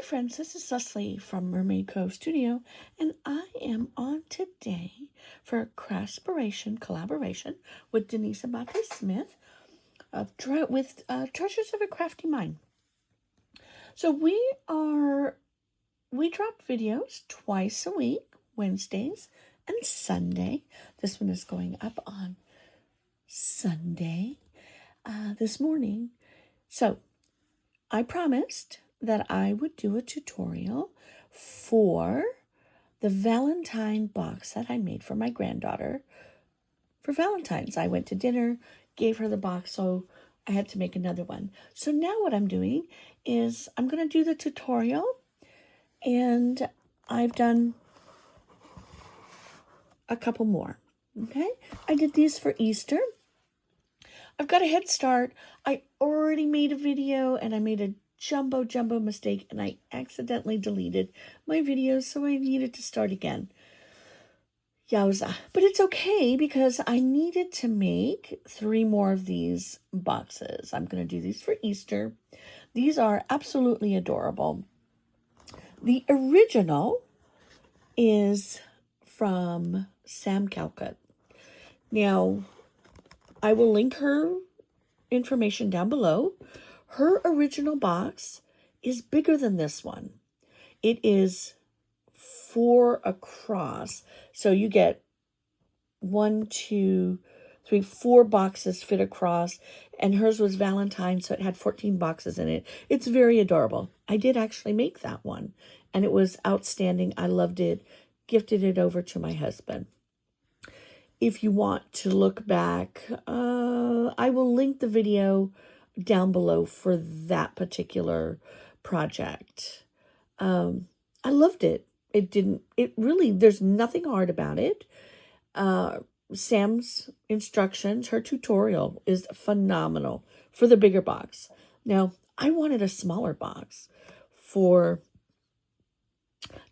friends, this is Leslie from Mermaid Cove Studio, and I am on today for a Craftspiration Collaboration with Denise Abate-Smith with Treasures of a Crafty Mind. So we drop videos twice a week, Wednesdays and Sunday. This one is going up on Sunday this morning. So I promised that I would do a tutorial for the Valentine box that I made for my granddaughter for Valentine's. I went to dinner, gave her the box, so I had to make another one. So now what I'm doing is I'm going to do the tutorial, and I've done a couple more. Okay, I did these for Easter. I've got a head start. I already made a video, and I made a jumbo mistake, and I accidentally deleted my videos, so I needed to start again. Yowza. But it's okay, because I needed to make 3 more of these boxes. I'm going to do these for Easter. These are absolutely adorable. The original is from Sam Calcott. Now, I will link her information down below. Her original box is bigger than this one. It is 4 across. So you get 1, 2, 3, 4 boxes fit across. And hers was Valentine, so it had 14 boxes in it. It's very adorable. I did actually make that one, and it was outstanding. I loved it. Gifted it over to my husband. If you want to look back, I will link the video down below for that particular project. I loved it. There's nothing hard about it. Sam's instructions, her tutorial is phenomenal for the bigger box. Now, I wanted a smaller box for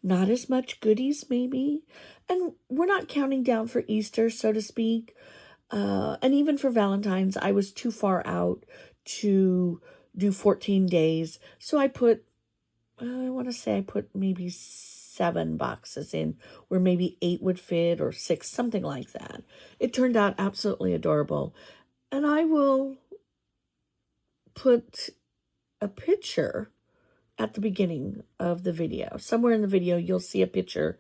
not as much goodies, maybe. And we're not counting down for Easter, so to speak. And even for Valentine's, I was too far out to do 14 days. So I put maybe 7 boxes in, where maybe 8 would fit, or 6, something like that. It turned out absolutely adorable. And I will put a picture at the beginning of the video. Somewhere in the video, you'll see a picture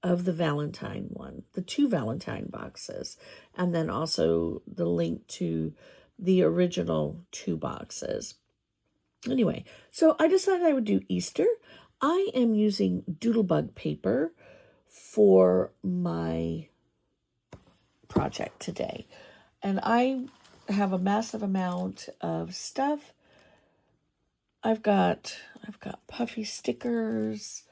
of the Valentine one, the 2 Valentine boxes, and then also the link to the original 2 boxes. Anyway, so I decided I would do Easter. I am using Doodlebug paper for my project today. And I have a massive amount of stuff. I've got puffy stickers.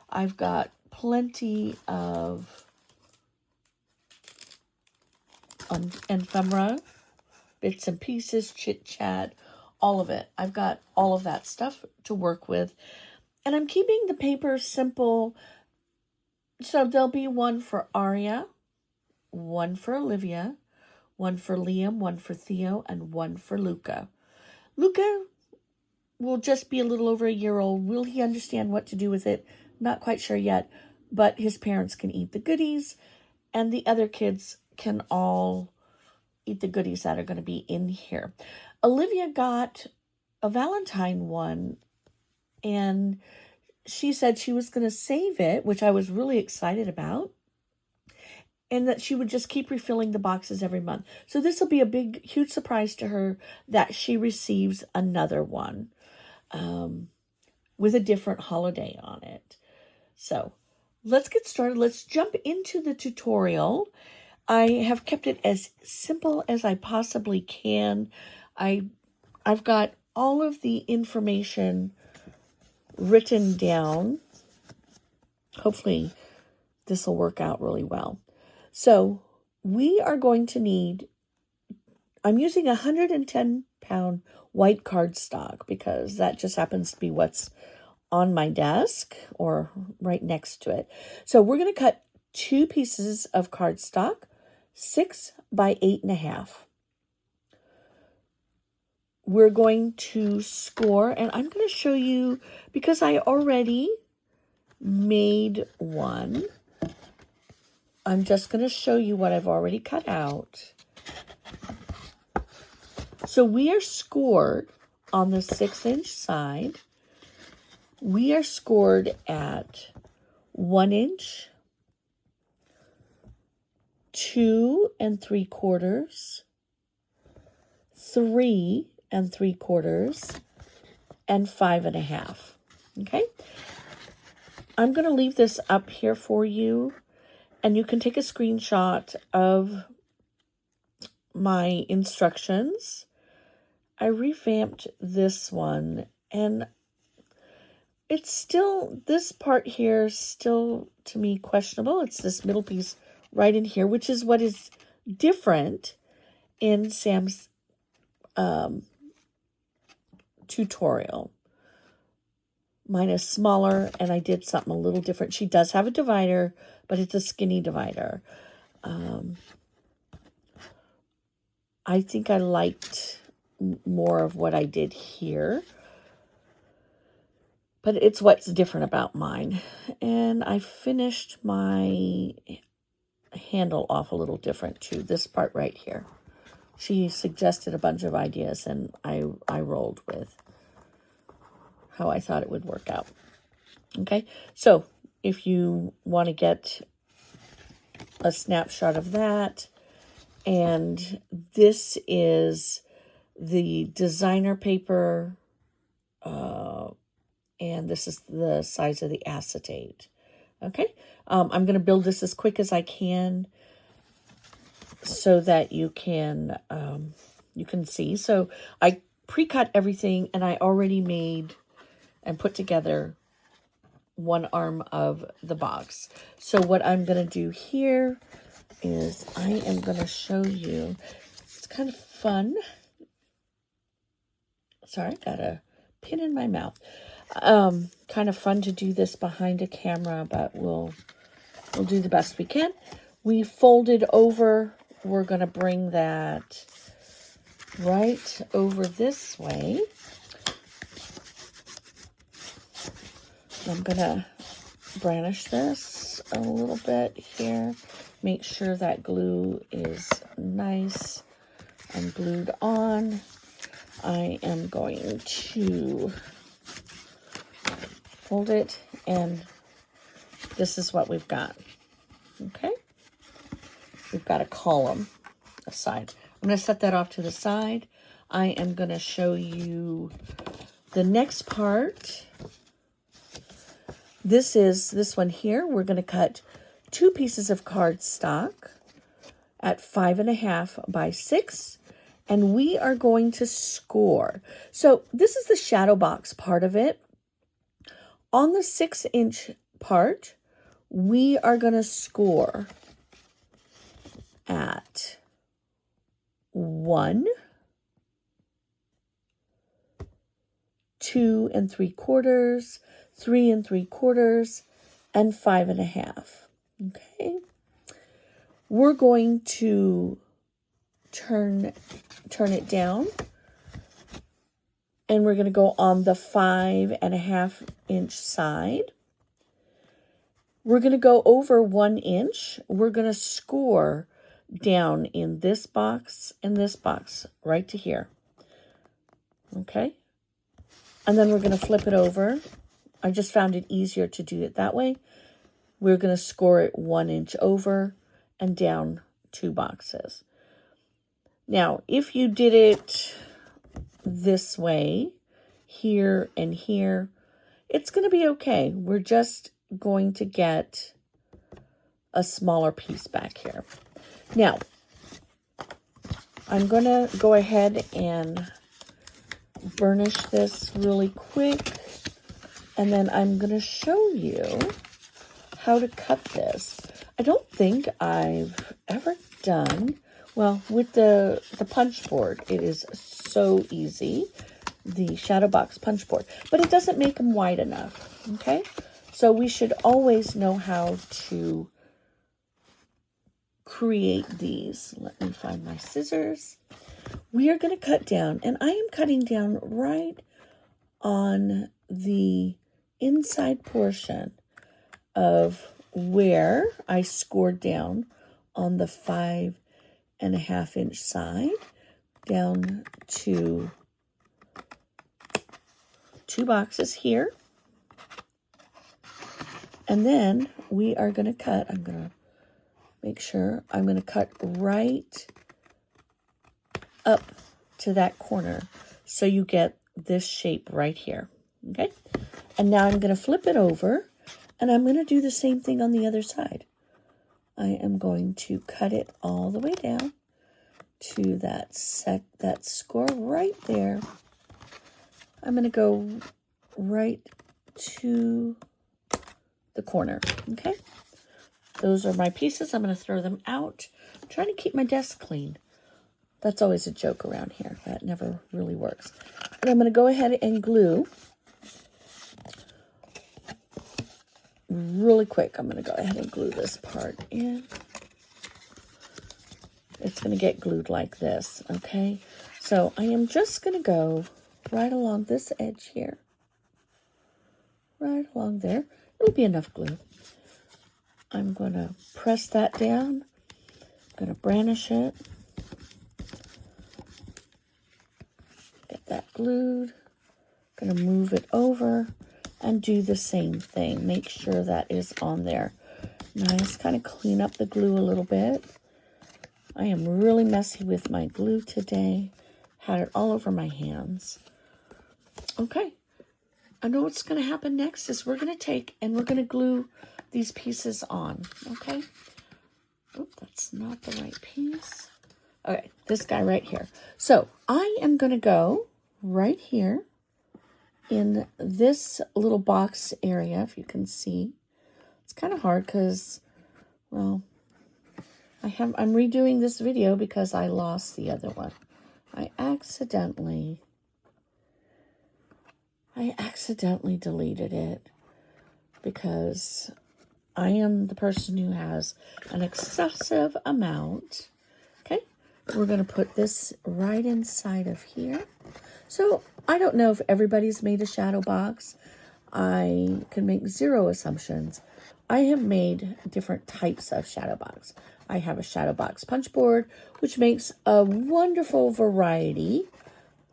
I've got plenty of ephemera, bits and pieces, chit-chat, all of it. I've got all of that stuff to work with. And I'm keeping the paper simple. So there'll be one for Aria, one for Olivia, one for Liam, one for Theo, and one for Luca. Luca will just be a little over a year old. Will he understand what to do with it? Not quite sure yet, but his parents can eat the goodies, and the other kids can all eat the goodies that are going to be in here. Olivia got a Valentine one, and she said she was going to save it, which I was really excited about, and that she would just keep refilling the boxes every month. So this will be a big, huge surprise to her that she receives another one with a different holiday on it. So let's get started. Let's jump into the tutorial. I have kept it as simple as I possibly can. I've got all of the information written down. Hopefully this will work out really well. So we are going to need, I'm using 110-pound white cardstock because that just happens to be what's on my desk or right next to it. So we're going to cut 2 pieces of cardstock, 6 by 8.5. we're going to score, and I'm going to show you, because I already made one, I'm just going to show you what I've already cut out. So we are scored on the 6-inch side. We are scored at 1 inch, 2 3/4, 3 3/4, and 5 1/2. Okay. I'm going to leave this up here for you, and you can take a screenshot of my instructions. I revamped this one, and it's still, this part here is still, to me, questionable. It's this middle piece right in here, which is what is different in Sam's tutorial. Mine is smaller, and I did something a little different. She does have a divider, but it's a skinny divider. I think I liked more of what I did here, but it's what's different about mine. And I finished my handle off a little different too, this part right here. She suggested a bunch of ideas, and I rolled with how I thought it would work out. Okay, so if you want to get a snapshot of that, and this is the designer paper, and this is the size of the acetate. Okay, I'm going to build this as quick as I can so that you can see. So I pre-cut everything, and I already made and put together one arm of the box. So what I'm going to do here is I am going to show you. It's kind of fun. Sorry, I got a pin in my mouth. Kind of fun to do this behind a camera, but we'll do the best we can. We folded over. We're going to bring that right over this way. I'm going to brandish this a little bit here. Make sure that glue is nice and glued on. I am going to fold it, and this is what we've got. Okay? We've got a column aside. I'm going to set that off to the side. I am going to show you the next part. This is this one here. We're going to cut 2 pieces of cardstock at 5 1/2 by 6, and we are going to score. So this is the shadow box part of it. On the 6-inch part, we are going to score at 1, 2 3/4, 3 3/4, and 5 1/2. Okay. We're going to turn it down, and we're going to go on the 5 1/2-inch side. We're going to go over 1 inch. We're going to score down in this box and this box right to here. Okay. And then we're going to flip it over. I just found it easier to do it that way. We're going to score it 1 inch over and down 2 boxes. Now, if you did it this way, here and here, it's going to be okay. We're just going to get a smaller piece back here. Now, I'm going to go ahead and burnish this really quick, and then I'm going to show you how to cut this. I don't think I've ever done, well, with the punch board, it is so easy, the shadow box punch board, but it doesn't make them wide enough, okay? So we should always know how to create these. Let me find my scissors. we are going to cut down, and I am cutting down right on the inside portion of where I scored down on the 5.5 inch side down to 2 boxes here. And then we are going to cut, I'm going to make sure, I'm going to cut right up to that corner so you get this shape right here, okay? And now I'm going to flip it over, and I'm going to do the same thing on the other side. I am going to cut it all the way down to that score right there. I'm going to go right to the corner, okay? Those are my pieces. I'm going to throw them out. I'm trying to keep my desk clean. That's always a joke around here. That never really works. And I'm going to go ahead and glue really quick. I'm going to go ahead and glue this part in. It's going to get glued like this, okay? So I am just going to go right along this edge here. Right along there. It'll be enough glue. I'm going to press that down. I'm going to brandish it. Get that glued. I'm going to move it over and do the same thing. Make sure that is on there. Now I just kind of clean up the glue a little bit. I am really messy with my glue today. Had it all over my hands. Okay. I know what's going to happen next is we're going to take and we're going to glue these pieces on, okay? Oh, that's not the right piece. Okay, this guy right here. So I am going to go right here in this little box area, if you can see. It's kind of hard because, well, I'm redoing this video because I lost the other one. I accidentally deleted it because I am the person who has an excessive amount. Okay, we're going to put this right inside of here. So I don't know if everybody's made a shadow box. I can make 0 assumptions. I have made different types of shadow box. I have a shadow box punch board, which makes a wonderful variety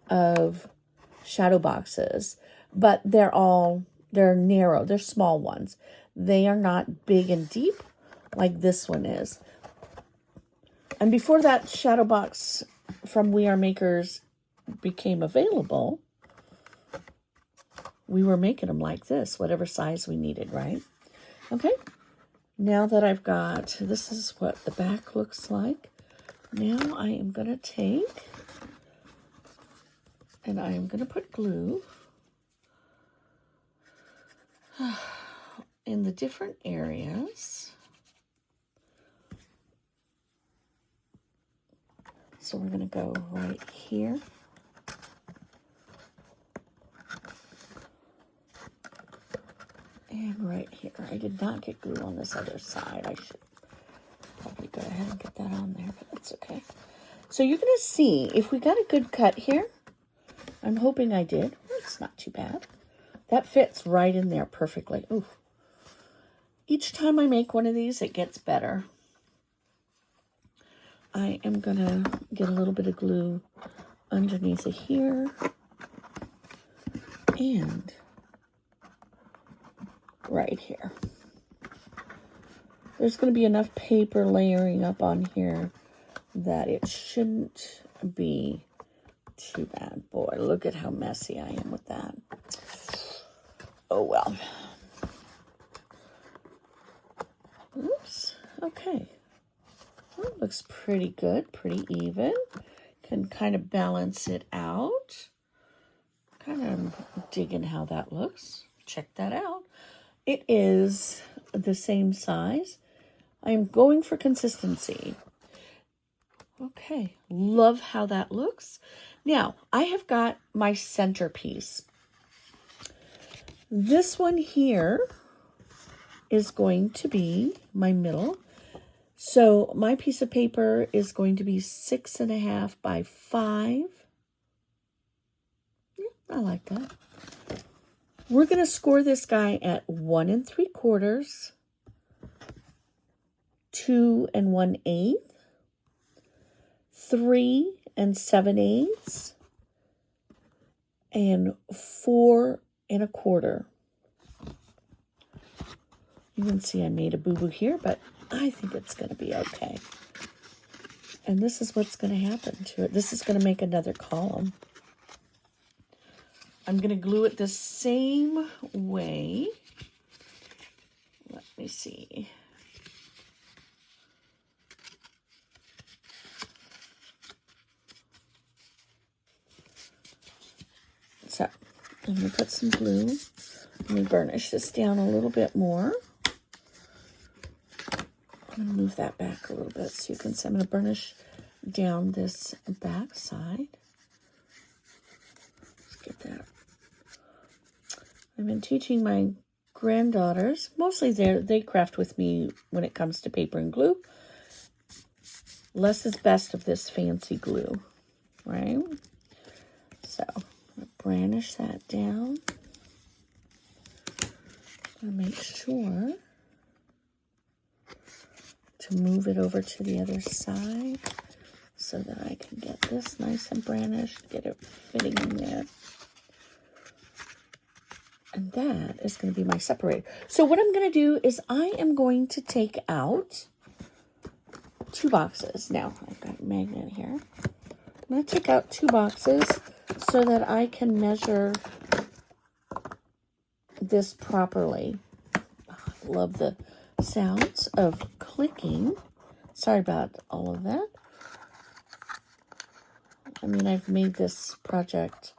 of shadow boxes, but they're narrow. They're small ones. They are not big and deep like this one is. And before that shadow box from We Are Makers became available, we were making them like this, whatever size we needed, right? Okay. Now that I've got, this is what the back looks like. Now I am going to take and I am going to put glue in the different areas. So we're going to go right here. And right here. I did not get glue on this other side. I should probably go ahead and get that on there, but that's okay. So you're going to see if we got a good cut here. I'm hoping I did. It's not too bad. That fits right in there perfectly. Ooh. Each time I make one of these, it gets better. I am going to get a little bit of glue underneath of here. And right here. There's going to be enough paper layering up on here that it shouldn't be too bad. Boy, look at how messy I am with that. Oh, well. Oops. Okay. Well, it looks pretty good, pretty even. Can kind of balance it out. Kind of digging how that looks. Check that out. It is the same size. I'm going for consistency. Okay, love how that looks. Now, I have got my centerpiece. This one here is going to be my middle. So my piece of paper is going to be 6.5 by 5. Yeah, I like that. We're going to score this guy at 1 3/4, 2 1/8, 3 7/8, and 4 1/4. You can see I made a boo-boo here, but I think it's going to be okay. And this is what's going to happen to it. This is going to make another column. I'm going to glue it the same way. Let me see. So, I'm going to put some glue. Let me burnish this down a little bit more. I'm going to move that back a little bit so you can see. I'm going to burnish down this back side. Let's get that. I've been teaching my granddaughters, mostly they craft with me when it comes to paper and glue. Less is best of this fancy glue, right? So, I'm going to burnish that down. I'm going to make sure to move it over to the other side so that I can get this nice and burnished, get it fitting in there. And that is going to be my separator. So what I'm going to do is I am going to take out 2 boxes. Now, I've got a magnet here. I'm going to take out 2 boxes so that I can measure this properly. I love the sounds of clicking. Sorry about all of that. I mean, I've made this project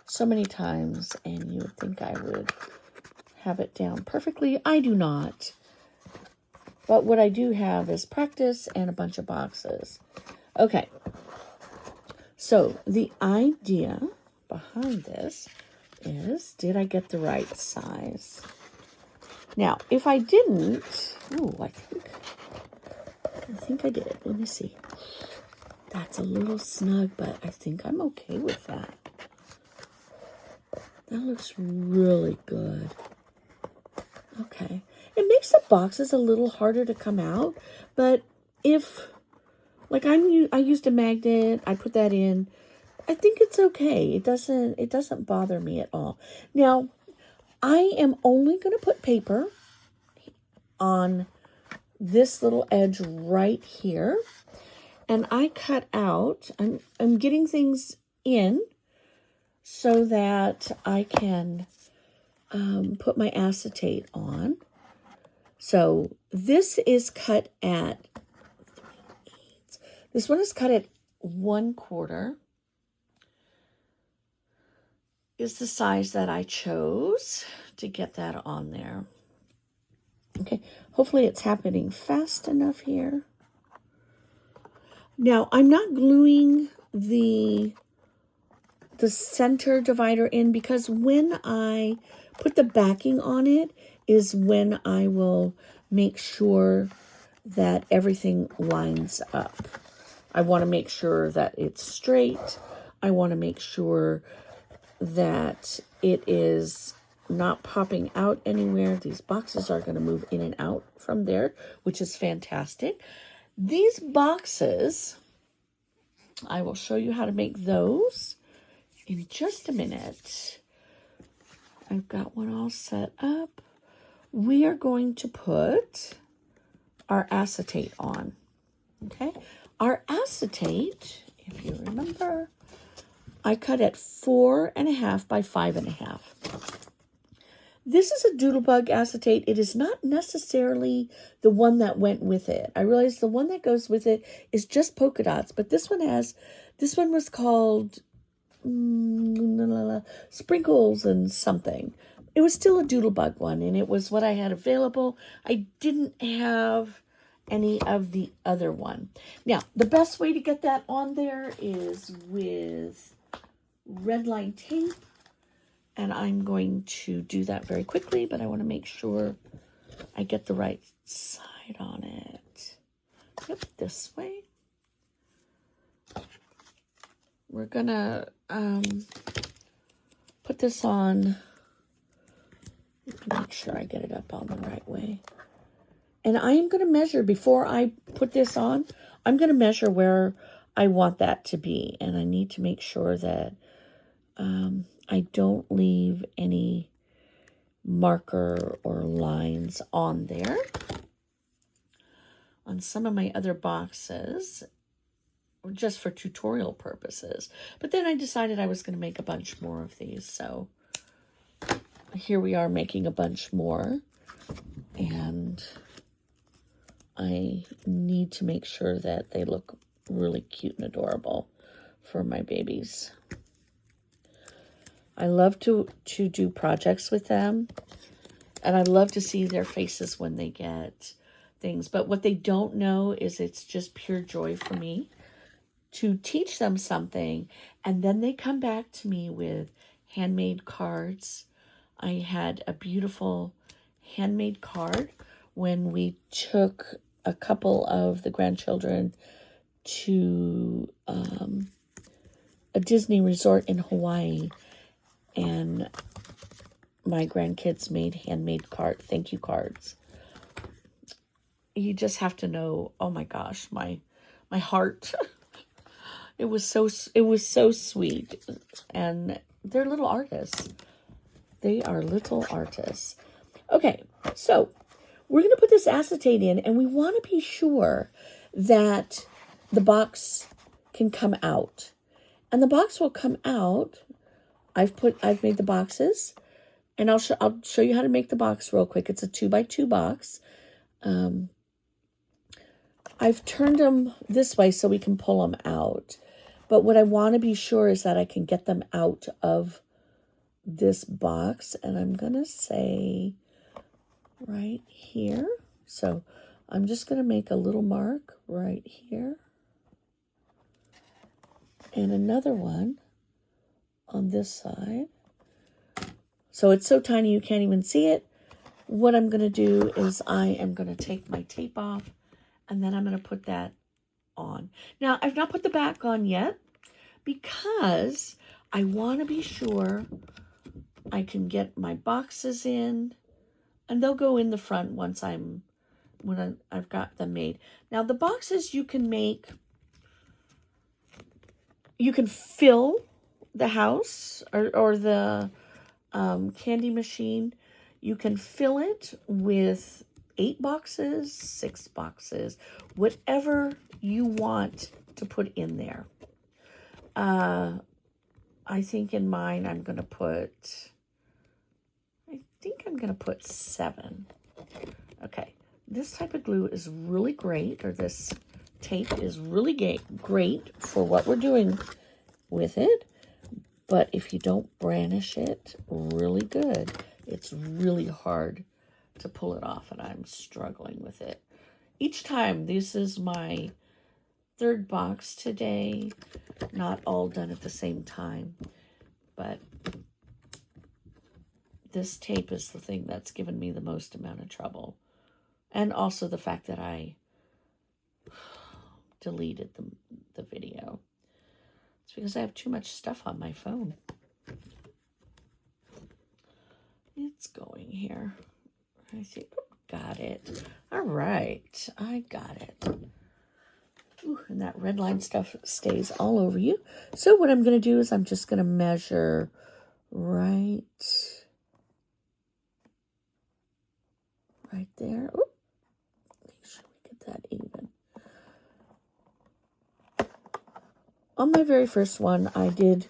so many times, and you would think I would have it down perfectly. I do not. But what I do have is practice and a bunch of boxes. Okay. So the idea behind this is, did I get the right size? Now, if I didn't, I think I did. Let me see. That's a little snug, but I think I'm okay with that. That looks really good. Okay. It makes the boxes a little harder to come out, but if, like I used a magnet, I put that in, I think it's okay. It doesn't bother me at all. Now, I am only going to put paper on this little edge right here, and I cut out, I'm getting things in so that I can put my acetate on. So this is cut at 3/8. This one is cut at 1/4. Is the size that I chose to get that on there. Okay, hopefully it's happening fast enough here. Now, I'm not gluing the center divider in, because when I put the backing on it is when I will make sure that everything lines up. I want to make sure that it's straight. I want to make sure that it is not popping out anywhere. These boxes are going to move in and out from there, which is fantastic. These boxes, I will show you how to make those in just a minute. I've got one all set up. We are going to put our acetate on. Okay, our acetate, if you remember, I cut at 4.5 by 5.5. This is a Doodlebug acetate. It is not necessarily the one that went with it. I realize the one that goes with it is just polka dots, but this one was called sprinkles and something. It was still a Doodlebug one, and it was what I had available. I didn't have any of the other one. Now, the best way to get that on there is with red line tape, and I'm going to do that very quickly, but I want to make sure I get the right side on it. flip this way. We're gonna put this on. Make sure I get it up on the right way. And I am going to measure, before I put this on, I'm going to measure where I want that to be. And I need to make sure that I don't leave any marker or lines on there. On some of my other boxes, just for tutorial purposes. But then I decided I was going to make a bunch more of these. So here we are making a bunch more. And I need to make sure that they look really cute and adorable for my babies. I love to do projects with them. And I love to see their faces when they get things. But what they don't know is it's just pure joy for me to teach them something. And then they come back to me with handmade cards. I had a beautiful handmade card when we took a couple of the grandchildren to a Disney resort in Hawaii. And my grandkids made handmade thank you cards. You just have to know, oh my gosh, my heart. It was so sweet. And they're little artists. They are little artists. Okay, so we're going to put this acetate in, and we want to be sure that the box can come out. And the box will come out. I've made the boxes, and I'll show you how to make the box real quick. It's a 2x2 box. I've turned them this way so we can pull them out. But what I want to be sure is that I can get them out of this box. And I'm going to say right here. So I'm just going to make a little mark right here. And another one on this side. So it's so tiny you can't even see it. What I'm going to do is I am going to take my tape off, and then I'm going to put that on. Now, I've not put the back on yet because I want to be sure I can get my boxes in, and they'll go in the front once I've got them made. Now, the boxes you can make, you can fill the house or the candy machine. You can fill it with 8 boxes, 6 boxes, whatever you want to put in there. I think in mine I'm going to put 7. Okay, this type of glue is really great, or this tape is really great for what we're doing with it. But if you don't brandish it really good, it's really hard to pull it off, and I'm struggling with it. Each time, this is my 3rd box today, not all done at the same time, but this tape is the thing that's given me the most amount of trouble. And also the fact that I deleted the video. It's because I have too much stuff on my phone. It's going here. I see. Got it. All right. I got it. Ooh, and that red line stuff stays all over you. So what I'm going to do is I'm just going to measure right there. Ooh, make sure we get that even. On my very first one, I did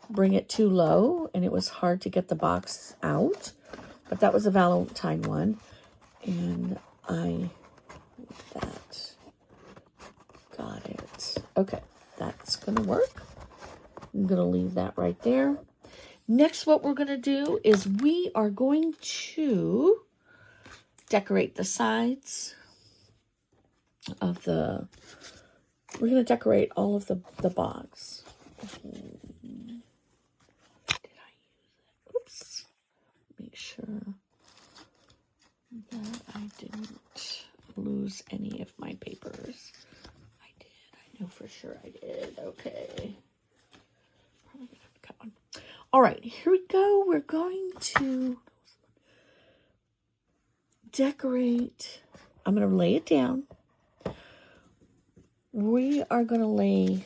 bring it too low, and it was hard to get the box out. But that was a Valentine one, and I got it. Okay, that's going to work. I'm going to leave that right there. Next, what we're going to do is we are going to decorate the sides of the... We're going to decorate all of the box. Did I use it? Oops. Make sure that I didn't. lose any of my papers. I did. I know for sure I did. Okay. Probably gonna have to cut one. All right, here we go. We're going to decorate. I'm going to lay it down. We are going to lay,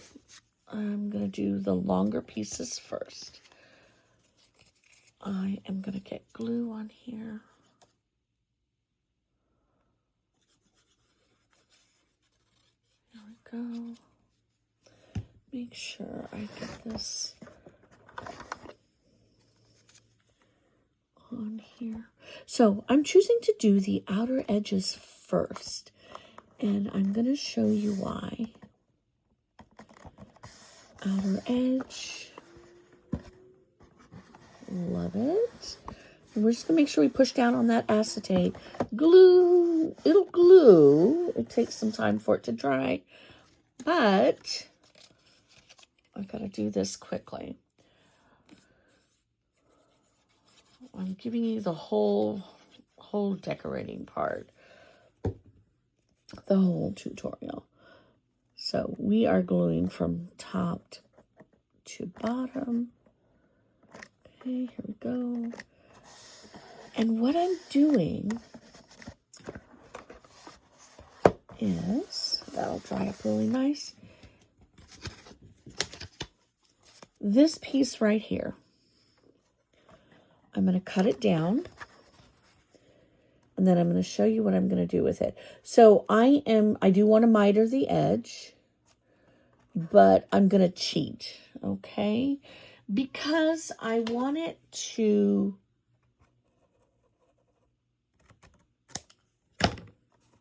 I'm going to do the longer pieces first. I am going to get glue on here. There we go. Make sure I get this on here. So I'm choosing to do the outer edges first, and I'm going to show you why. Outer edge. Love it. And we're just going to make sure we push down on that acetate. Glue. It'll glue. It takes some time for it to dry, but I've got to do this quickly. I'm giving you the whole decorating part, the whole tutorial. So we are gluing from top to bottom. Okay, here we go. And what I'm doing is, that'll dry up really nice. This piece right here, I'm going to cut it down, and then I'm going to show you what I'm going to do with it. So I do want to miter the edge, but I'm going to cheat, okay? Because I want it to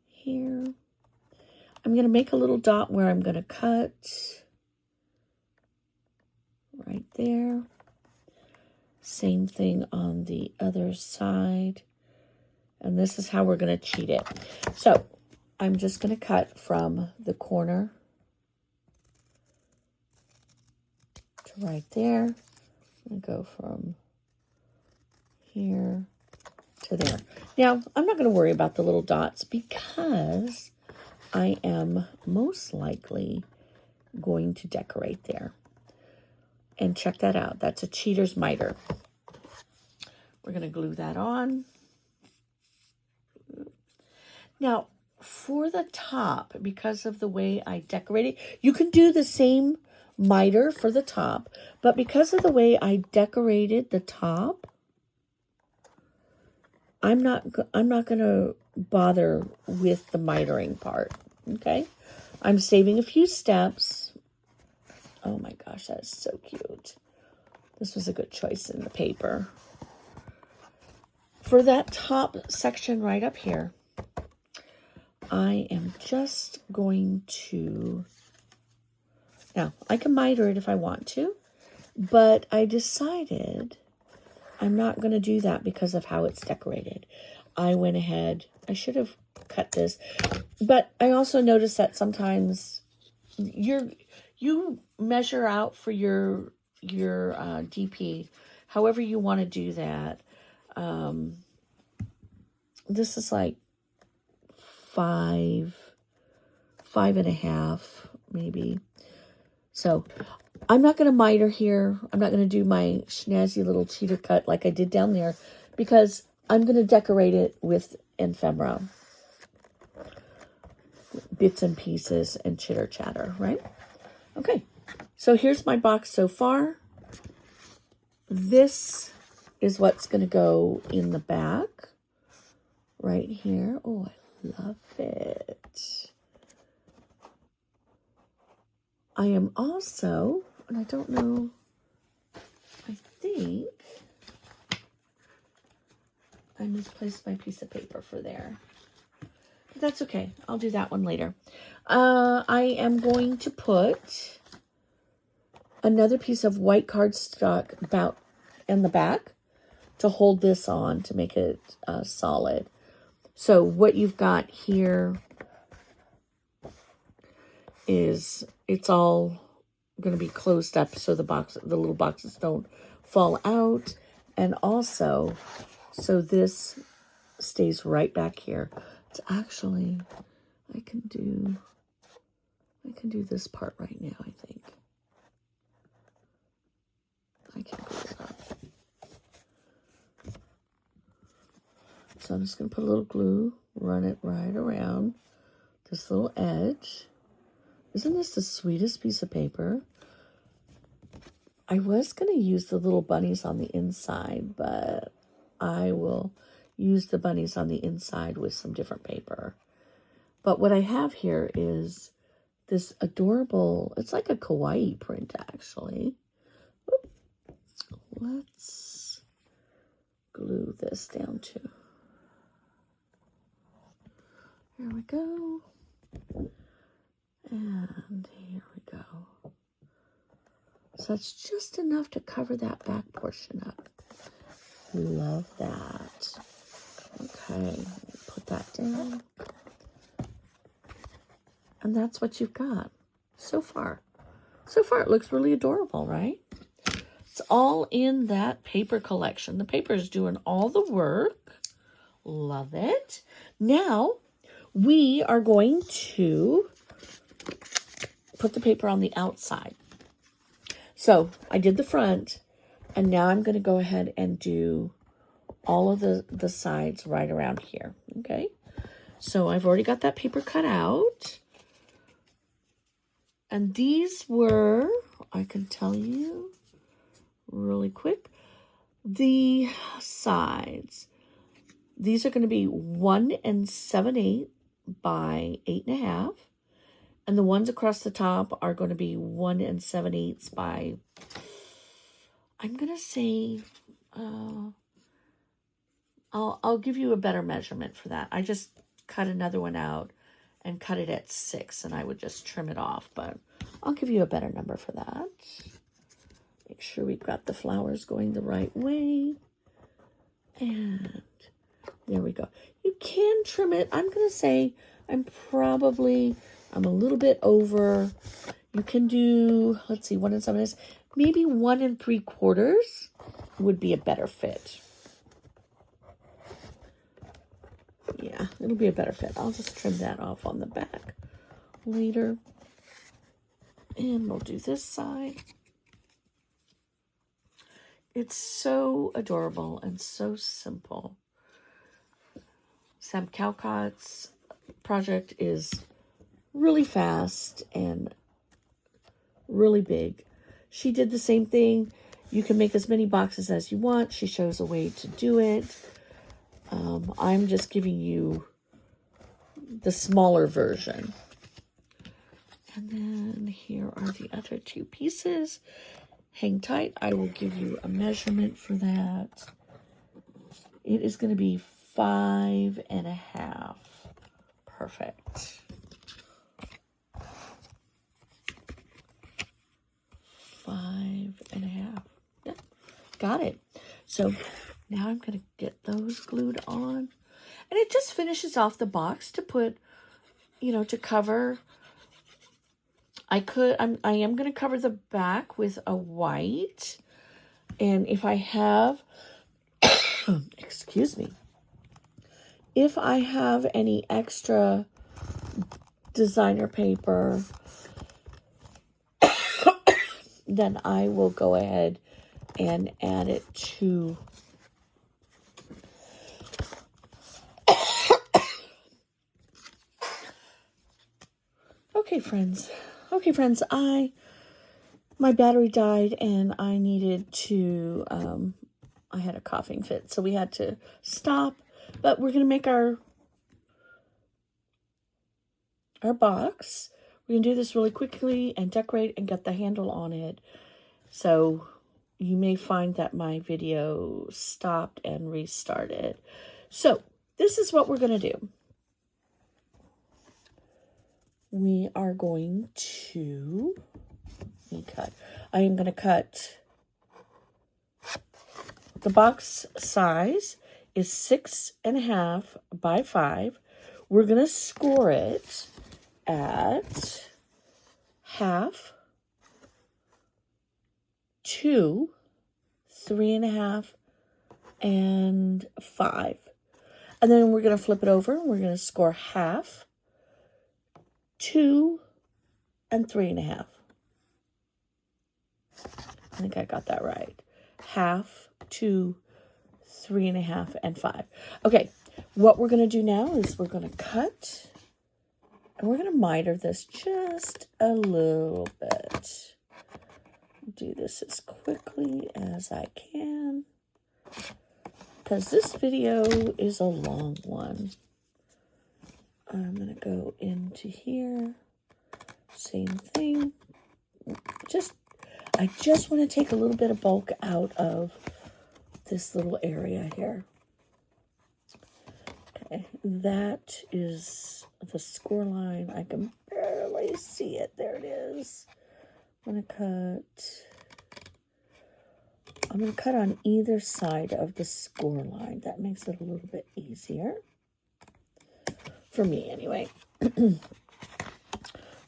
here. I'm going to make a little dot where I'm going to cut right there. Same thing on the other side. And this is how we're going to cheat it. So I'm just going to cut from the corner to right there. And go from here to there. Now, I'm not going to worry about the little dots because I am most likely going to decorate there. And check that out. That's a cheater's miter. We're going to glue that on. Now, for the top, because of the way I decorate it, you can do the same miter for the top, but because of the way I decorated the top, I'm not going to bother with the mitering part, okay? I'm saving a few steps. Oh my gosh, that is so cute. This was a good choice in the paper. For that top section right up here, I am just going to, now I can miter it if I want to, but I decided I'm not going to do that because of how it's decorated. I went ahead, I should have cut this, but I also noticed that sometimes you measure out for your DP, however you want to do that. This is like 5.5 maybe. So I'm not going to miter here. I'm not going to do my snazzy little cheater cut like I did down there because I'm going to decorate it with ephemera, bits and pieces and chitter chatter, right? Okay, so here's my box so far. This is what's going to go in the back right here. Oh, I love it. I am also, and I don't know, I think I misplaced my piece of paper for there. But that's okay. I'll do that one later. I am going to put another piece of white cardstock about in the back to hold this on to make it solid. So what you've got here is it's all going to be closed up so the little boxes don't fall out, and also so this stays right back here. It's actually, I can do this part right now, I think. I can glue it up. So I'm just going to put a little glue, run it right around this little edge. Isn't this the sweetest piece of paper? I was going to use the little bunnies on the inside, but I will use the bunnies on the inside with some different paper. But what I have here is this adorable, it's like a kawaii print, actually. Oop. Let's glue this down too. Here we go. And here we go. So it's just enough to cover that back portion up. Love that. Okay, put that down. And that's what you've got so far. So far, it looks really adorable, right? It's all in that paper collection. The paper is doing all the work. Love it. Now, we are going to put the paper on the outside. So I did the front, and now I'm going to go ahead and do all of the sides right around here, okay? So I've already got that paper cut out. And these were, I can tell you really quick, the sides. These are going to be 1 7/8 by 8.5. And the ones across the top are going to be 1 7/8 by, I'm going to say, I'll give you a better measurement for that. I just cut another one out and cut it at 6, and I would just trim it off, but I'll give you a better number for that. Make sure we've got the flowers going the right way. And there we go. You can trim it. I'm going to say I'm a little bit over. You can do, let's see, 1 7/8. Maybe 1 3/4 would be a better fit. Yeah, it'll be a better fit. I'll just trim that off on the back later. And we'll do this side. It's so adorable and so simple. Sam Calcott's project is really fast and really big. She did the same thing. You can make as many boxes as you want. She shows a way to do it. I'm just giving you the smaller version. And then here are the other 2 pieces. Hang tight. I will give you a measurement for that. It is going to be 5.5. Perfect. 5.5. Yeah, got it. So now I'm going to get those glued on. And it just finishes off the box to put, to cover. I am going to cover the back with a white. And if I have, excuse me, if I have any extra designer paper, then I will go ahead and add it to Okay, friends, my battery died and I needed to, I had a coughing fit, so we had to stop, but we're going to make our box. We're going to do this really quickly and decorate and get the handle on it. So you may find that my video stopped and restarted. So this is what we're going to do. We are going to cut. I am going to cut. The box size is 6.5 by 5. We're going to score it at 1/2, 2, 3.5, and 5. And then we're going to flip it over. We're going to score 1/2, 2, and 3.5. I think I got that right. 1/2, 2, 3.5, and 5. Okay, what we're going to do now is we're going to cut, and we're going to miter this just a little bit. Do this as quickly as I can, because this video is a long one. I'm going to go into here, same thing. I just want to take a little bit of bulk out of this little area here. Okay, that is the score line. I can barely see it. There it is. I'm going to cut on either side of the score line. That makes it a little bit easier. For me, anyway. I'm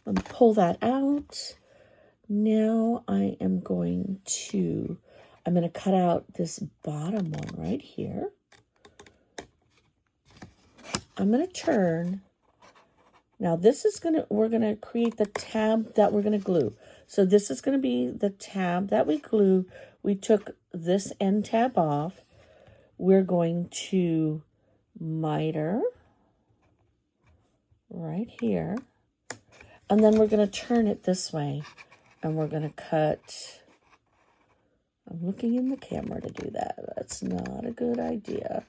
going to pull that out. Now I'm going to cut out this bottom one right here. I'm going to turn. Now this is we're going to create the tab that we're going to glue. So this is going to be the tab that we glue. We took this end tab off. We're going to miter right here. And then we're going to turn it this way. And we're going to cut. I'm looking in the camera to do that. That's not a good idea.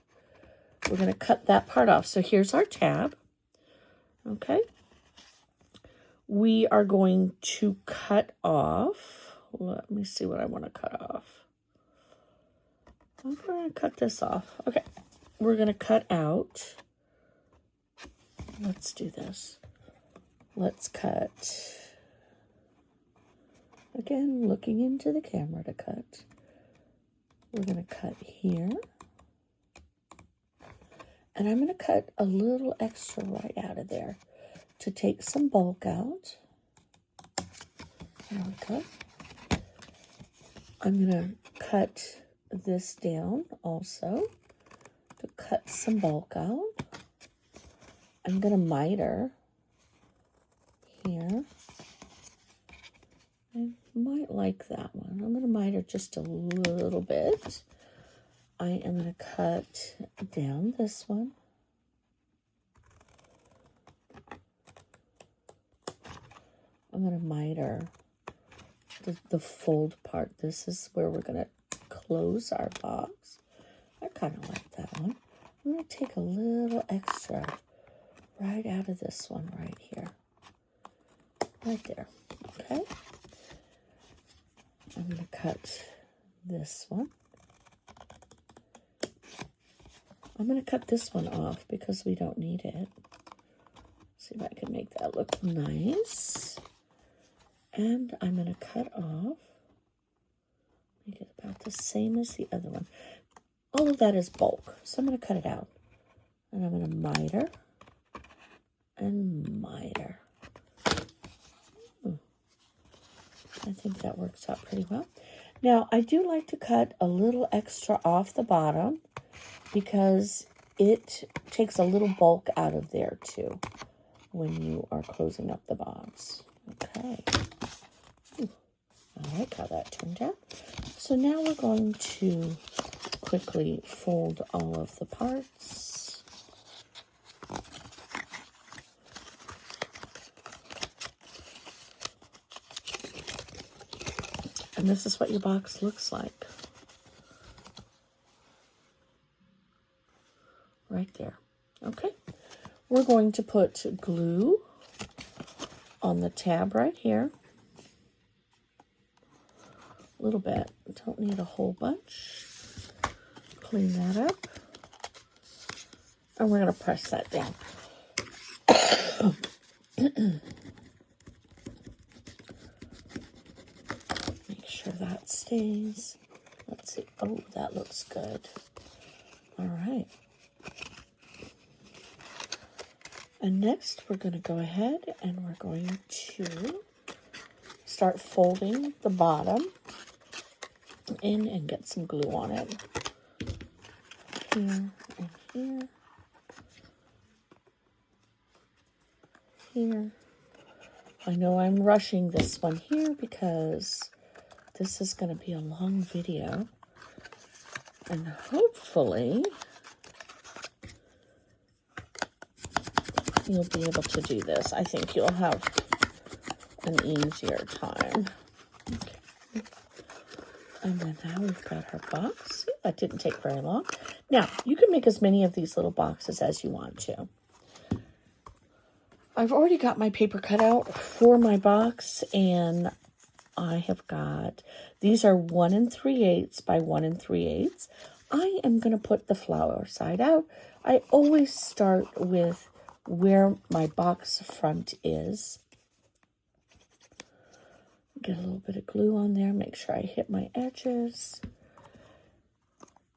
We're going to cut that part off. So here's our tab. Okay. We are going to cut off. Let me see what I want to cut off. I'm going to cut this off. Okay. We're going to cut out. Let's do this. Let's cut. Again, looking into the camera to cut. We're going to cut here. And I'm going to cut a little extra right out of there to take some bulk out. There we go. I'm going to cut this down also to cut some bulk out. I'm going to miter here. I might like that one. I'm going to miter just a little bit. I am going to cut down this one. I'm going to miter the fold part. This is where we're going to close our box. I kind of like that one. I'm going to take a little extra right out of this one right here. Right there. Okay. I'm going to cut this one. I'm going to cut this one off because we don't need it. See if I can make that look nice. And I'm going to cut off. Make it about the same as the other one. All of that is bulk, so I'm going to cut it out. And I'm going to miter and miter. I think that works out pretty well. Now, I do like to cut a little extra off the bottom because it takes a little bulk out of there too when you are closing up the box. Okay. I like how that turned out. So now we're going to quickly fold all of the parts. And this is what your box looks like. Right there. Okay. We're going to put glue on the tab right here. A little bit. Don't need a whole bunch. Clean that up. And we're going to press that down. Make sure that stays. Let's see. Oh, that looks good. All right. And next, we're going to go ahead and we're going to start folding the bottom in and get some glue on it. Here and here. here. I know I'm rushing this one here because this is going to be a long video. And hopefully you'll be able to do this. I think you'll have an easier time. Okay. And then now we've got our box. That didn't take very long. Now, you can make as many of these little boxes as you want to. I've already got my paper cut out for my box, and I have got, these are 1 3/8 by 1 3/8. I am going to put the flower side out. I always start with where my box front is. Get a little bit of glue on there, make sure I hit my edges.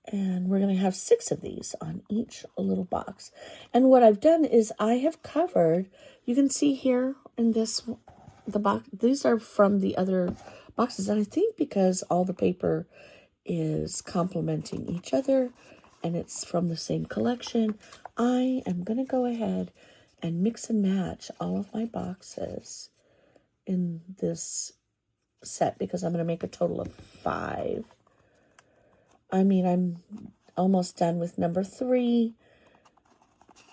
And we're going to have 6 of these on each little box. And what I've done is I have covered, you can see here in this, the box, these are from the other boxes. And I think because all the paper is complementing each other and it's from the same collection, I am going to go ahead and mix and match all of my boxes in this set because I'm going to make a total of 5. I mean, I'm almost done with number 3.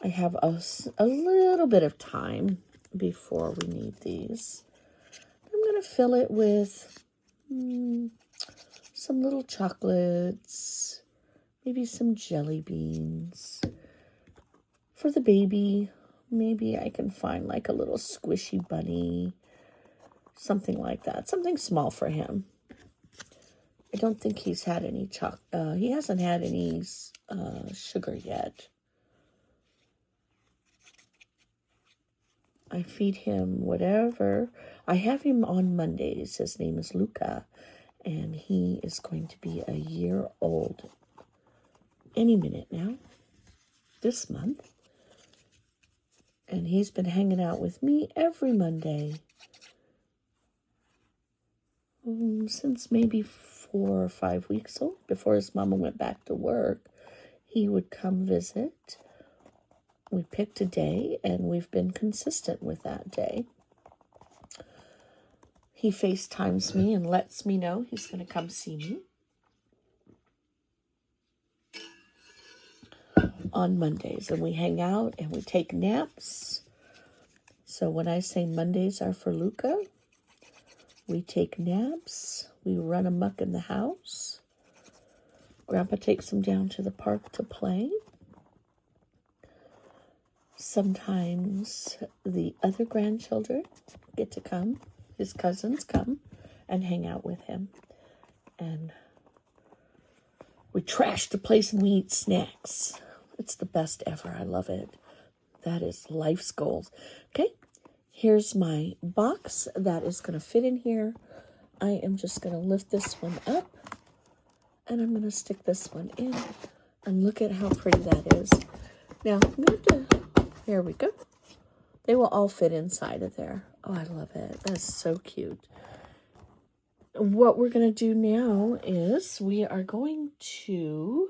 I have a little bit of time before we need these. I'm going to fill it with some little chocolates, maybe some jelly beans. For the baby, maybe I can find like a little squishy bunny, something like that, something small for him. I don't think he's had any he hasn't had any sugar yet. I feed him whatever. I have him on Mondays. His name is Luca, and he is going to be a year old any minute now, this month. And he's been hanging out with me every Monday since maybe 4 or 5 weeks old. Before his mama went back to work, he would come visit. We picked a day, and we've been consistent with that day. He FaceTimes me and lets me know he's going to come see me on Mondays. And we hang out and we take naps. So when I say Mondays are for Luca, we take naps. We run amok in the house. Grandpa takes him down to the park to play. Sometimes the other grandchildren get to come. His cousins come and hang out with him. And we trash the place and we eat snacks. It's the best ever. I love it. That is life's goals. Okay, here's my box that is going to fit in here. I am just going to lift this one up, and I'm going to stick this one in, and look at how pretty that is. Now, I'm going to, there we go. They will all fit inside of there. Oh, I love it. That's so cute. What we're going to do now is we are going to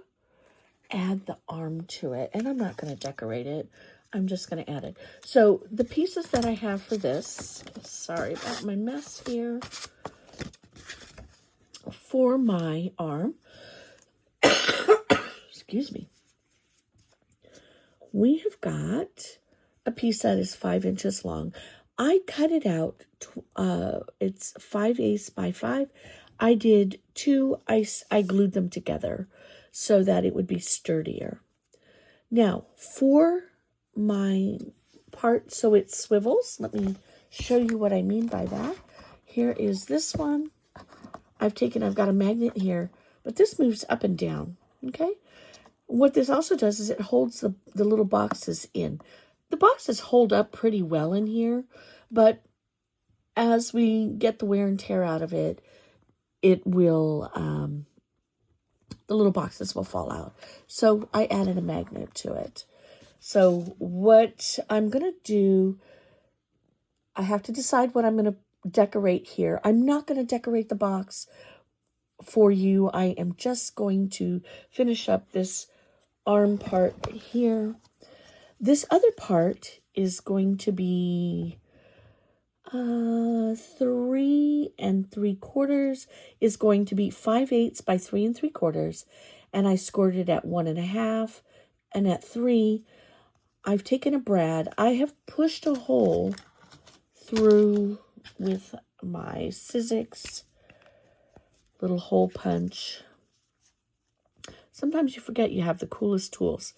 add the arm to it, and I'm not going to decorate it. I'm just going to add it. So the pieces that I have for this, sorry about my mess here, for my arm, excuse me, we have got a piece that is 5 inches long. I cut it out, it's 5/8 by 5. I did 2, I glued them together so that it would be sturdier. Now, for my part so it swivels, let me show you what I mean by that. Here is this one. I've got a magnet here, but this moves up and down, okay? What this also does is it holds the little boxes in. The boxes hold up pretty well in here, but as we get the wear and tear out of it, it will, the little boxes will fall out. So I added a magnet to it. So what I'm going to do, I have to decide what I'm going to decorate here. I'm not going to decorate the box for you. I am just going to finish up this arm part here. This other part is going to be 3 3/4 is going to be 5/8 by 3 3/4, and I scored it at 1.5, and at 3 I've taken a brad. I have pushed a hole through with my Sizzix little hole punch. Sometimes you forget you have the coolest tools.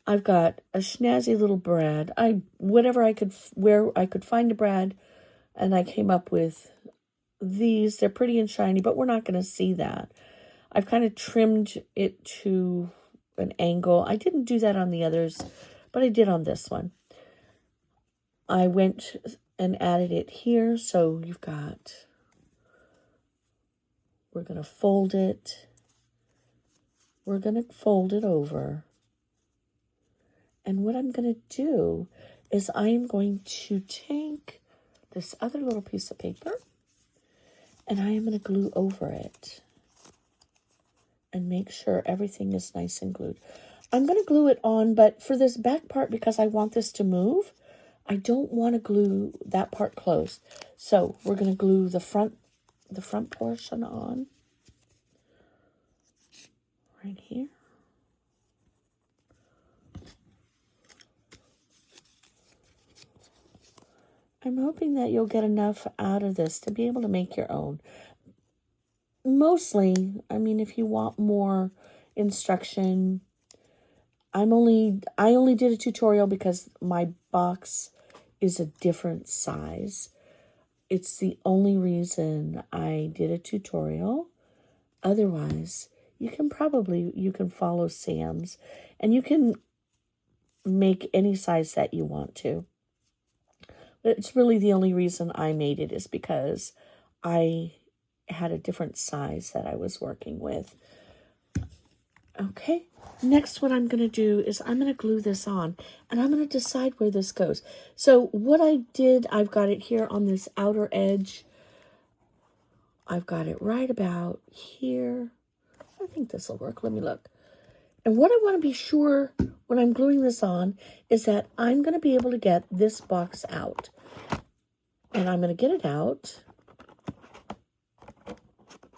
I've got a snazzy little brad. Where I could find a brad, and I came up with these. They're pretty and shiny, but we're not going to see that. I've kind of trimmed it to an angle. I didn't do that on the others, but I did on this one. I went and added it here, so we're going to fold it. We're going to fold it over. And what I'm going to do is I'm going to take this other little piece of paper and I am going to glue over it and make sure everything is nice and glued. I'm going to glue it on, but for this back part, because I want this to move, I don't want to glue that part closed. So we're going to glue the front portion on right here. I'm hoping that you'll get enough out of this to be able to make your own. Mostly, I mean, if you want more instruction, I only did a tutorial because my box is a different size. It's the only reason I did a tutorial. Otherwise, you can follow Sam's, and you can make any size that you want to. It's really the only reason I made it is because I had a different size that I was working with. Okay, next what I'm going to do is I'm going to glue this on, and I'm going to decide where this goes. So what I did, I've got it here on this outer edge. I've got it right about here. I think this will work. Let me look. And what I want to be sure when I'm gluing this on is that I'm going to be able to get this box out. And I'm going to get it out.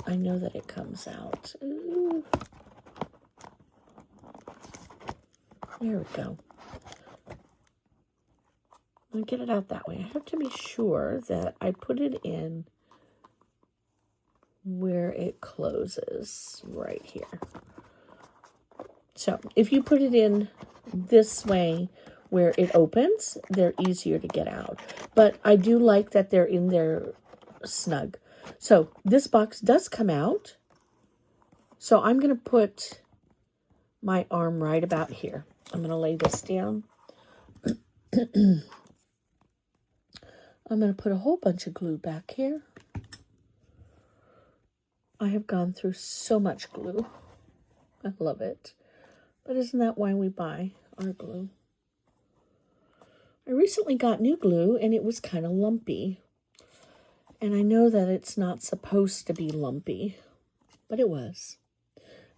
I know that it comes out. Ooh. There we go. I'm going to get it out that way. I have to be sure that I put it in where it closes right here. So if you put it in this way where it opens, they're easier to get out. But I do like that they're in there snug. So this box does come out. So I'm going to put my arm right about here. I'm going to lay this down. I'm going to put a whole bunch of glue back here. I have gone through so much glue. I love it. But isn't that why we buy our glue? I recently got new glue, and it was kind of lumpy. And I know that it's not supposed to be lumpy, but it was.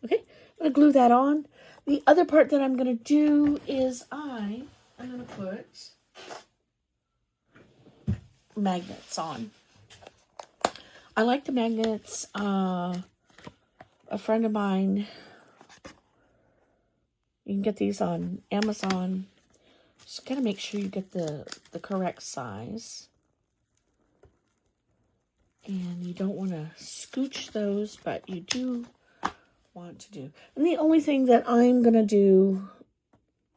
Okay, I'm going to glue that on. The other part that I'm going to do is I'm going to put magnets on. I like the magnets. A friend of mine, you can get these on Amazon. Just got to make sure you get the correct size. And you don't want to scooch those, but you do want to do. And the only thing that I'm going to do,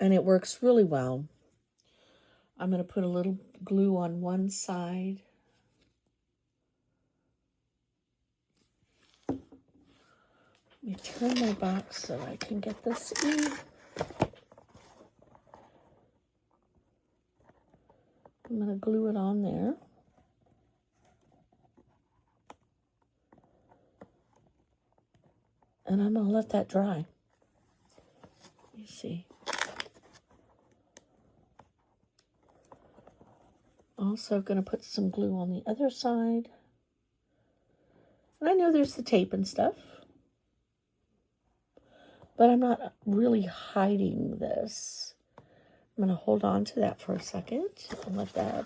and it works really well, I'm going to put a little glue on one side. Let me turn my box so I can get this in. I'm going to glue it on there. And I'm going to let that dry. You see. Also going to put some glue on the other side. And I know there's the tape and stuff. But I'm not really hiding this I'm going to hold on to that for a second and let that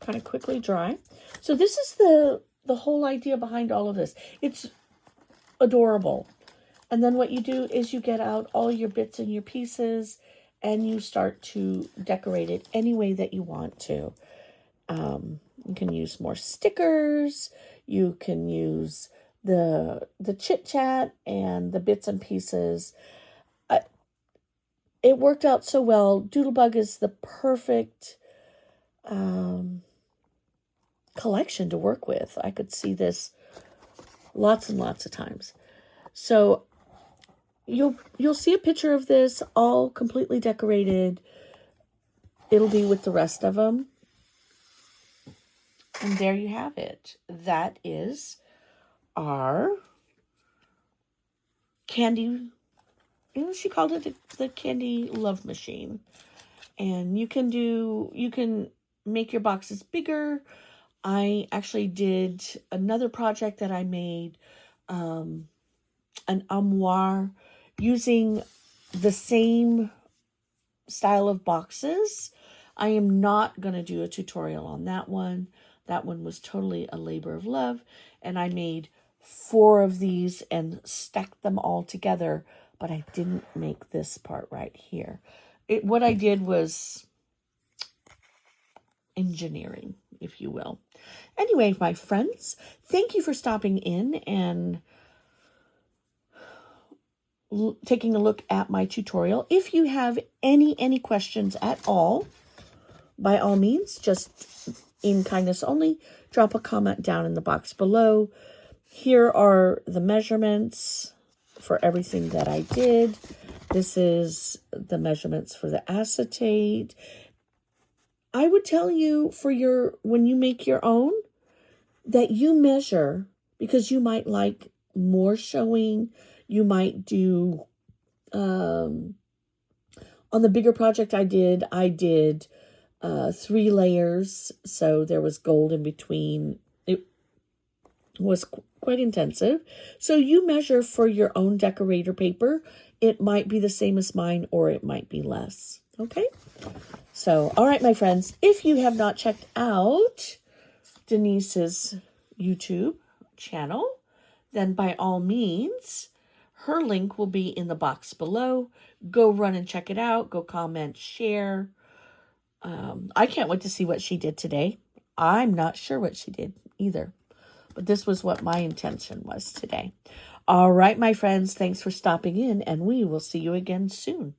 kind of quickly dry. So this is the whole idea behind all of this. It's adorable. And then what you do is you get out all your bits and your pieces and you start to decorate it any way that you want to. You can use more stickers. You can use the chit chat and the bits and pieces. It worked out so well. Doodlebug is the perfect collection to work with. I could see this lots and lots of times. So you'll see a picture of this all completely decorated. It'll be with the rest of them. And there you have it. That is our candy, she called it the candy love machine. And you can make your boxes bigger. I actually did another project that I made, an armoire using the same style of boxes. I am not going to do a tutorial on that one. That one was totally a labor of love. And I made 4 of these and stacked them all together. But I didn't make this part right here. What I did was engineering, if you will. Anyway, my friends, thank you for stopping in and taking a look at my tutorial. If you have any questions at all, by all means, just in kindness only, drop a comment down in the box below. Here are the measurements for everything that I did. This is the measurements for the acetate. I would tell you when you make your own, that you measure, because you might like more showing. You might do, on the bigger project I did 3 layers. So there was gold in between. It was quite intensive. So you measure for your own decorator paper. It might be the same as mine or it might be less. Okay? So, all right, my friends, if you have not checked out Denise's YouTube channel, then by all means, her link will be in the box below. Go run and check it out. Go comment, share. I can't wait to see what she did today. I'm not sure what she did either. But this was what my intention was today. All right, my friends, thanks for stopping in, and we will see you again soon.